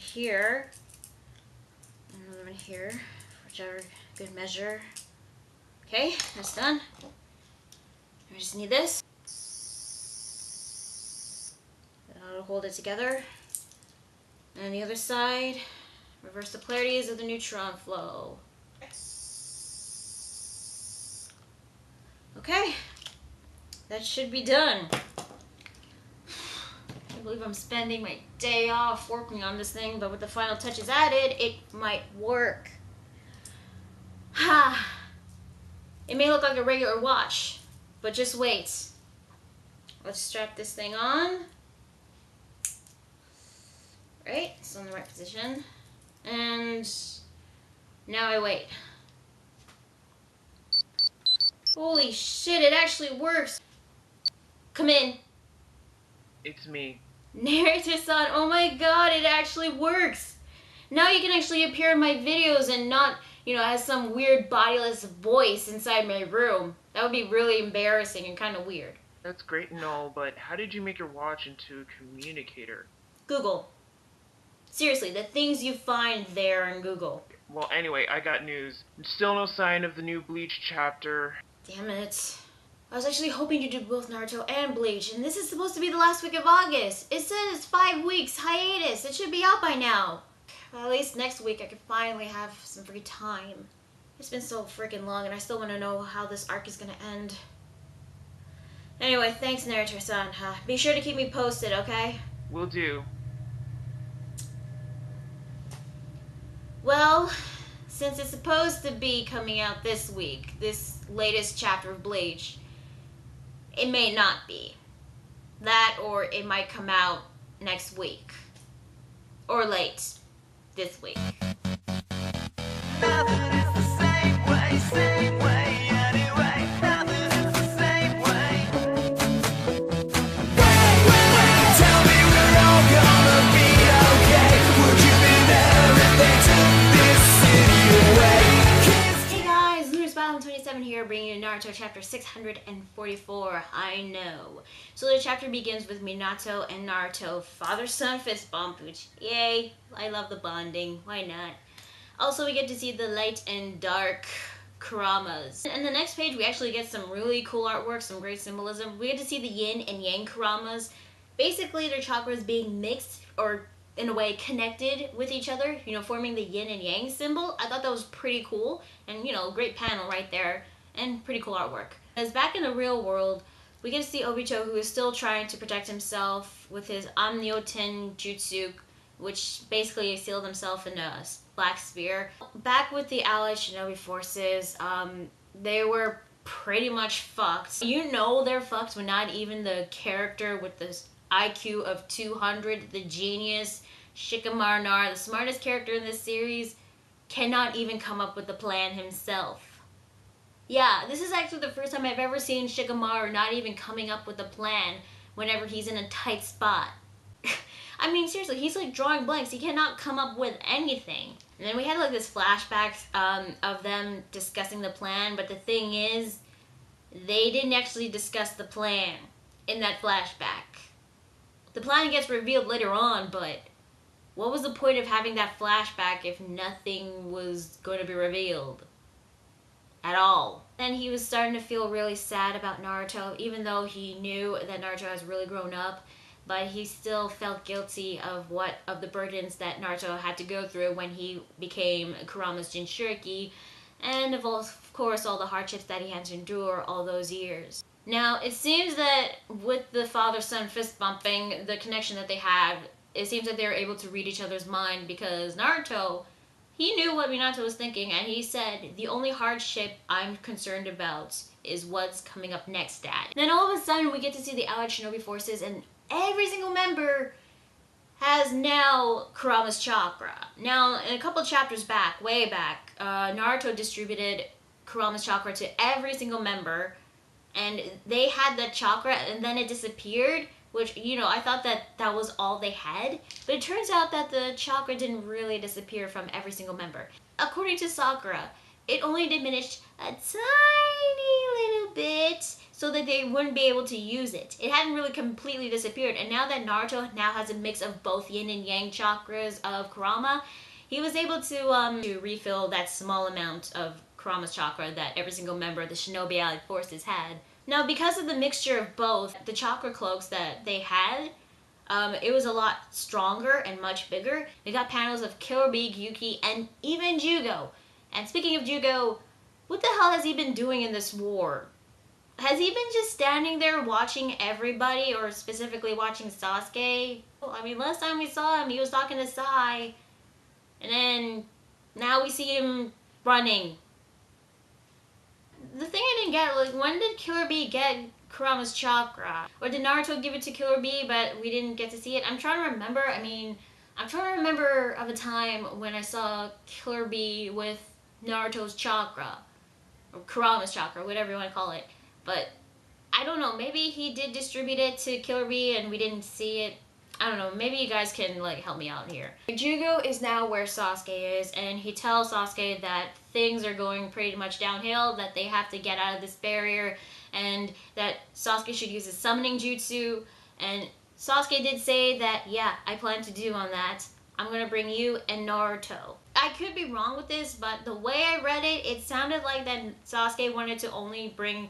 here. And another one here, whichever good measure. Okay, that's done. I just need this. That'll hold it together. And the other side, reverse the polarities of the neutron flow. Okay, that should be done. I can't believe I'm spending my day off working on this thing, but with the final touches added, it might work. Ha! It may look like a regular watch, but just wait. Let's strap this thing on. Right, it's on the right position. And now I wait. Holy shit, it actually works. Come in. It's me. Naruto-san, oh my god, it actually works. Now you can actually appear in my videos and not, as some weird bodiless voice inside my room. That would be really embarrassing and kind of weird. That's great and all, but how did you make your watch into a communicator? Google. Seriously, the things you find there in Google. Well, anyway, I got news. Still no sign of the new Bleach chapter. Damn it. I was actually hoping to do both Naruto and Bleach, and this is supposed to be the last week of August. It says 5 weeks hiatus. It should be out by now. Well, at least next week I could finally have some free time. It's been so freaking long, and I still want to know how this arc is going to end. Anyway, thanks, Naruto-san. Be sure to keep me posted, okay? Will do. Well, since it's supposed to be coming out this week, this latest chapter of Bleach, it may not be. That, or it might come out next week. Or late this week. Here bringing you Naruto chapter 644. I know. So the chapter begins with Minato and Naruto father-son fist bump, which yay, I love the bonding. Why not? Also, we get to see the light and dark Kuramas. And the next page we actually get some really cool artwork, some great symbolism. We get to see the yin and yang Kuramas. Basically their chakras being mixed or in a way connected with each other, forming the yin and yang symbol. I thought that was pretty cool and great panel right there. And pretty cool artwork. As back in the real world, we get to see Obito, who is still trying to protect himself with his Amnioten Jutsu, which basically sealed himself in a black sphere. Back with the Allied Shinobi forces, they were pretty much fucked. They're fucked when not even the character with this IQ of 200, the genius, Shikamaru, the smartest character in this series, cannot even come up with the plan himself. Yeah, this is actually the first time I've ever seen Shikamaru not even coming up with a plan whenever he's in a tight spot. I mean, seriously, he's like drawing blanks. He cannot come up with anything. And then we had like this flashbacks of them discussing the plan, but the thing is, they didn't actually discuss the plan in that flashback. The plan gets revealed later on, but what was the point of having that flashback if nothing was going to be revealed? At all. Then he was starting to feel really sad about Naruto, even though he knew that Naruto has really grown up, but he still felt guilty of the burdens that Naruto had to go through when he became Kurama's Jinchuriki, and of course all the hardships that he had to endure all those years. Now, it seems that with the father-son fist bumping, the connection that they have, it seems that they're able to read each other's mind, because Naruto, he knew what Minato was thinking, and he said, the only hardship I'm concerned about is what's coming up next, Dad. Then all of a sudden, we get to see the Allied Shinobi forces, and every single member has now Kurama's chakra. Now, in a couple chapters back, way back, Naruto distributed Kurama's chakra to every single member, and they had that chakra, and then it disappeared, which, I thought that was all they had. But it turns out that the chakra didn't really disappear from every single member. According to Sakura, it only diminished a tiny little bit. so that they wouldn't be able to use it. It hadn't really completely disappeared, and now that Naruto now has a mix of both yin and yang chakras of Kurama, he was able to refill that small amount of Kurama's chakra that every single member of the Shinobi Allied Forces had. Now, because of the mixture of both, the chakra cloaks that they had, it was a lot stronger and much bigger. They got panels of Killer Bee, Yuki, and even Jugo. And speaking of Jugo, what the hell has he been doing in this war? Has he been just standing there watching everybody, or specifically watching Sasuke? I mean, last time we saw him, he was talking to Sai. And then, now we see him running. The thing I didn't get, like, when did Killer Bee get Kurama's chakra? Or did Naruto give it to Killer Bee, but we didn't get to see it? I'm trying to remember. I mean, I'm trying to remember of a time when I saw Killer Bee with Naruto's chakra. Or Kurama's chakra, whatever you want to call it. But, I don't know, maybe he did distribute it to Killer Bee and we didn't see it. I don't know, maybe you guys can, like, help me out here. Jugo is now where Sasuke is, and he tells Sasuke that things are going pretty much downhill, that they have to get out of this barrier, and that Sasuke should use his summoning jutsu. And Sasuke did say that, yeah, I plan to do on that. I'm gonna bring you and Naruto. I could be wrong with this, but the way I read it, it sounded like that Sasuke wanted to only bring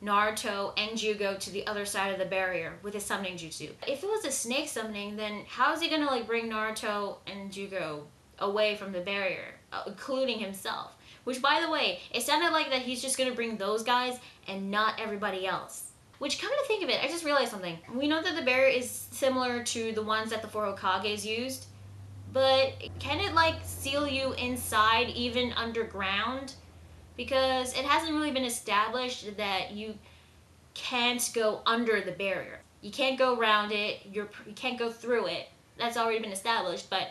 Naruto and Jugo to the other side of the barrier with his summoning jutsu. If it was a snake summoning, then how is he gonna, like, bring Naruto and Jugo away from the barrier, including himself? Which, by the way, it sounded like that he's just gonna bring those guys and not everybody else. Which, come to think of it, I just realized something. We know that the barrier is similar to the ones that the four Hokages used, but can it, like, seal you inside, even underground? Because it hasn't really been established that you can't go under the barrier. You can't go around it, you can't go through it. That's already been established, but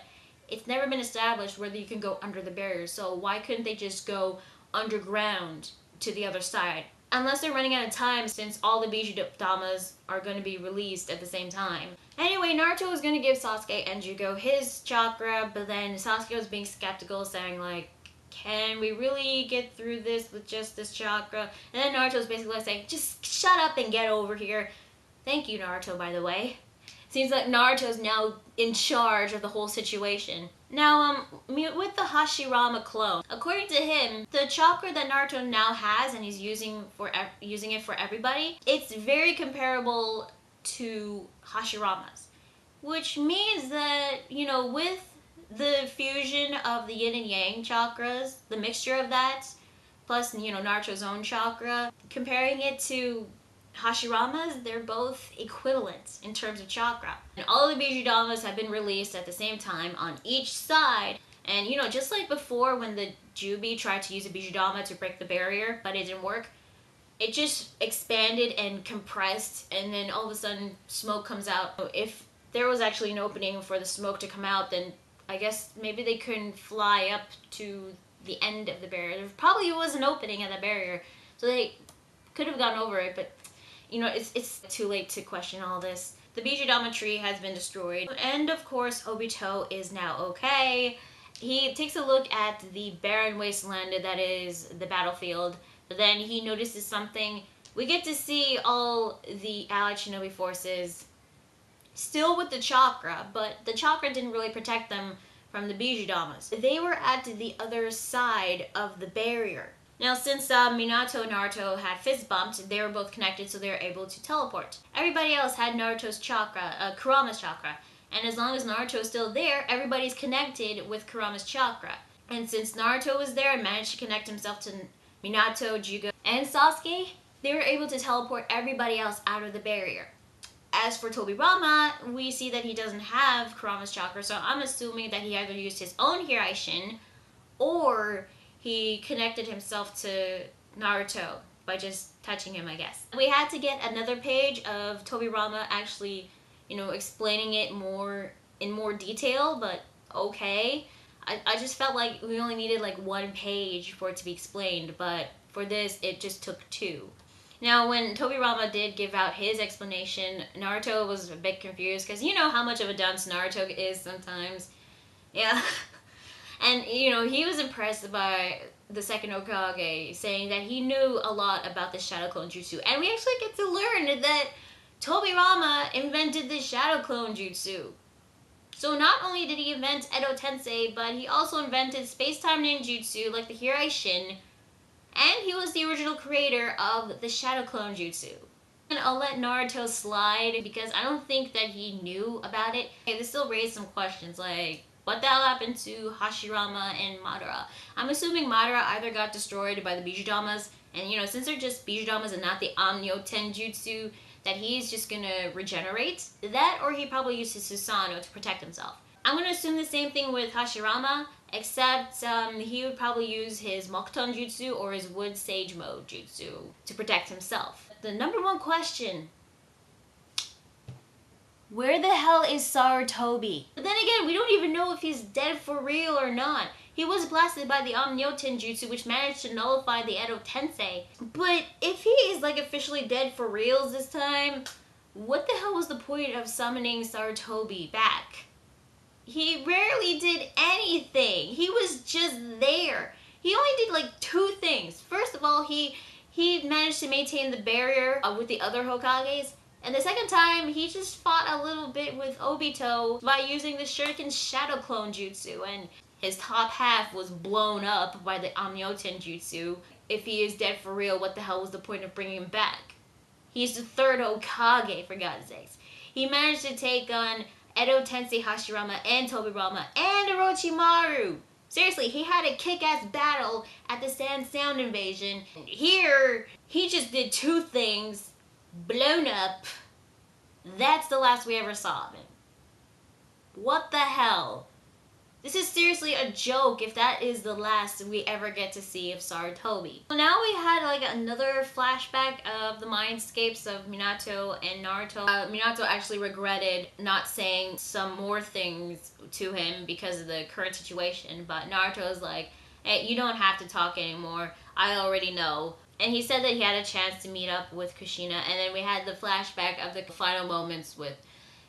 it's never been established whether you can go under the barrier. So why couldn't they just go underground to the other side? Unless they're running out of time, since all the Bijudamas are going to be released at the same time. Anyway, Naruto was going to give Sasuke and Jugo his chakra, but then Sasuke was being skeptical, saying, like, can we really get through this with just this chakra? And then Naruto's basically like saying, just shut up and get over here. Thank you, Naruto, by the way. Seems like Naruto's now in charge of the whole situation. Now, with the Hashirama clone, according to him, the chakra that Naruto now has, and he's using it for everybody, it's very comparable to Hashirama's. Which means that, you know, with the fusion of the yin and yang chakras, the mixture of that, plus, you know, Naruto's own chakra, comparing it to Hashirama's, they're both equivalent in terms of chakra. And all the Bijudamas have been released at the same time on each side. And, you know, just like before when the Jubi tried to use a Bijudama to break the barrier, but it didn't work, it just expanded and compressed, and then all of a sudden smoke comes out. If there was actually an opening for the smoke to come out, then I guess maybe they couldn't fly up to the end of the barrier. There probably was an opening at the barrier, so they could have gotten over it, but, you know, it's too late to question all this. The Bijudama tree has been destroyed, and of course Obito is now okay. He takes a look at the barren wasteland that is the battlefield, but then he notices something. We get to see all the Allied Shinobi forces still with the chakra, but the chakra didn't really protect them from the Bijudamas. They were at the other side of the barrier. Now, since Minato and Naruto had fist bumped, they were both connected, so they were able to teleport. Everybody else had Naruto's chakra, Kurama's chakra, and as long as Naruto is still there, everybody's connected with Kurama's chakra. And since Naruto was there and managed to connect himself to Minato, Jugo, and Sasuke, they were able to teleport everybody else out of the barrier. As for Tobirama, we see that he doesn't have Kurama's chakra, so I'm assuming that he either used his own Hiraishin, or he connected himself to Naruto by just touching him, I guess. We had to get another page of Tobirama actually, you know, explaining it in more detail, but okay. I just felt like we only needed like one page for it to be explained, but for this, it just took two. Now, when Tobirama did give out his explanation, Naruto was a bit confused, because you know how much of a dunce Naruto is sometimes. Yeah. And, you know, he was impressed by the second Hokage, saying that he knew a lot about the Shadow Clone Jutsu. And we actually get to learn that Tobirama invented the Shadow Clone Jutsu. So not only did he invent Edo Tensei, but he also invented space-time ninjutsu like the Hirai Shin, and he was the original creator of the Shadow Clone Jutsu. And I'll let Naruto slide because I don't think that he knew about it. This still raised some questions like, what the hell happened to Hashirama and Madara? I'm assuming Madara either got destroyed by the Bijudamas, and since they're just Bijudamas and not the Amnyo Tenjutsu, that he's just gonna regenerate. That, or he probably used his Susanoo to protect himself. I'm gonna assume the same thing with Hashirama, except he would probably use his Mokuton Jutsu or his Wood Sage Mode Jutsu to protect himself. The number one question: where the hell is Sarutobi? But then again, we don't even know if he's dead for real or not. He was blasted by the Amnyoten Jutsu, which managed to nullify the Edo Tensei. But if he is officially dead for reals this time, what the hell was the point of summoning Sarutobi back? He rarely did anything. He was just there. He only did 2 things. First of all, he managed to maintain the barrier with the other Hokages. And the second time, he just fought a little bit with Obito by using the Shuriken Shadow Clone Jutsu, and his top half was blown up by the Amnyoten Jutsu. If he is dead for real, what the hell was the point of bringing him back? He's the 3rd Hokage, for God's sakes. He managed to take on Edo Tensei Hashirama and Tobirama and Orochimaru. Seriously, he had a kick-ass battle at the Sand Sound invasion. Here, he just did 2 things. Blown up. That's the last we ever saw of him. What the hell? This is seriously a joke if that is the last we ever get to see of Sarutobi. Now we had another flashback of the mindscapes of Minato and Naruto. Minato actually regretted not saying some more things to him because of the current situation, but Naruto was like, hey, you don't have to talk anymore. I already know. And he said that he had a chance to meet up with Kushina, and then we had the flashback of the final moments with,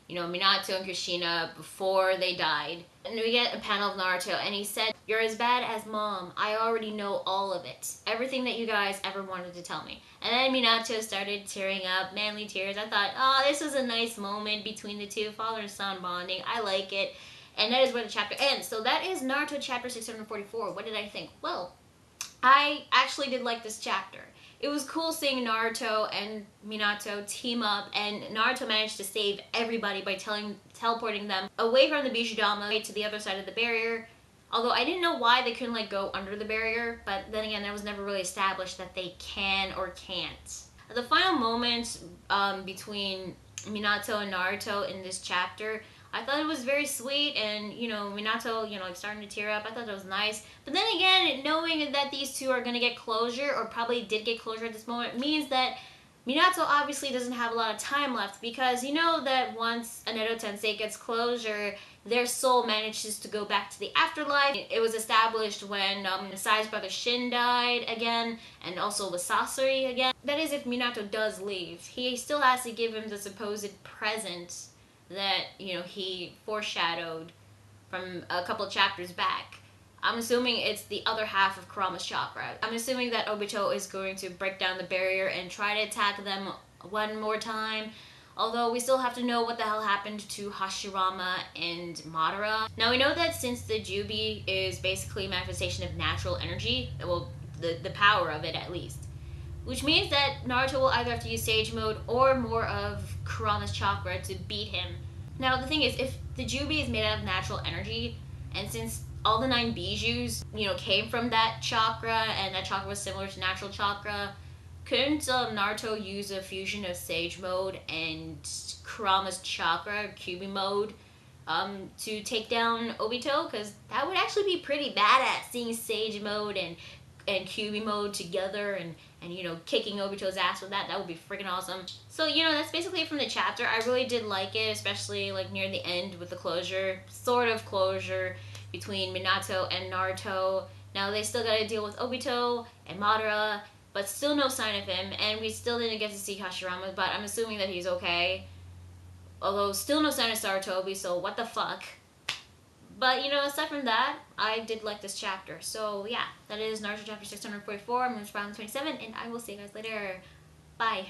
Minato and Kushina before they died. And we get a panel of Naruto, and he said, "You're as bad as Mom. I already know all of it. Everything that you guys ever wanted to tell me." And then Minato started tearing up, manly tears. I thought, oh, this was a nice moment between the two, father and son bonding. I like it. And that is where the chapter ends. So that is Naruto chapter 644. What did I think? Well, I actually did like this chapter. It was cool seeing Naruto and Minato team up, and Naruto managed to save everybody by teleporting them away from the Bijudama to the other side of the barrier. Although I didn't know why they couldn't go under the barrier, but then again, that was never really established that they can or can't. The final moments between Minato and Naruto in this chapter, I thought it was very sweet, and Minato, starting to tear up. I thought it was nice. But then again, knowing that these two are gonna get closure, or probably did get closure at this moment, means that Minato obviously doesn't have a lot of time left, because that once an Edo Tensei gets closure, their soul manages to go back to the afterlife. It was established when Sai's brother Shin died again, and also with Sasori again. That is, if Minato does leave. He still has to give him the supposed present that he foreshadowed from a couple of chapters back. I'm assuming it's the other half of Kurama's chakra. I'm assuming that Obito is going to break down the barrier and try to attack them one more time, although we still have to know what the hell happened to Hashirama and Madara. Now we know that since the Jubi is basically a manifestation of natural energy, well, the power of it at least, which means that Naruto will either have to use Sage Mode or more of Kurama's chakra to beat him. Now the thing is, if the Jubi is made out of natural energy, and since all the 9 Bijus, came from that chakra, and that chakra was similar to natural chakra, couldn't Naruto use a fusion of Sage Mode and Kurama's chakra, Kyuubi Mode, to take down Obito? Because that would actually be pretty badass, seeing Sage Mode and Kyuubi Mode together, and kicking Obito's ass with that. That would be freaking awesome. So, that's basically it from the chapter. I really did like it, especially near the end with the closure, sort of closure, between Minato and Naruto. Now they still gotta deal with Obito and Madara, but still no sign of him, and we still didn't get to see Hashirama, but I'm assuming that he's okay. Although still no sign of Sarutobi, so what the fuck. But, you know, aside from that, I did like this chapter. So, yeah, that is Naruto chapter 644. I'm going to try on 27, and I will see you guys later. Bye.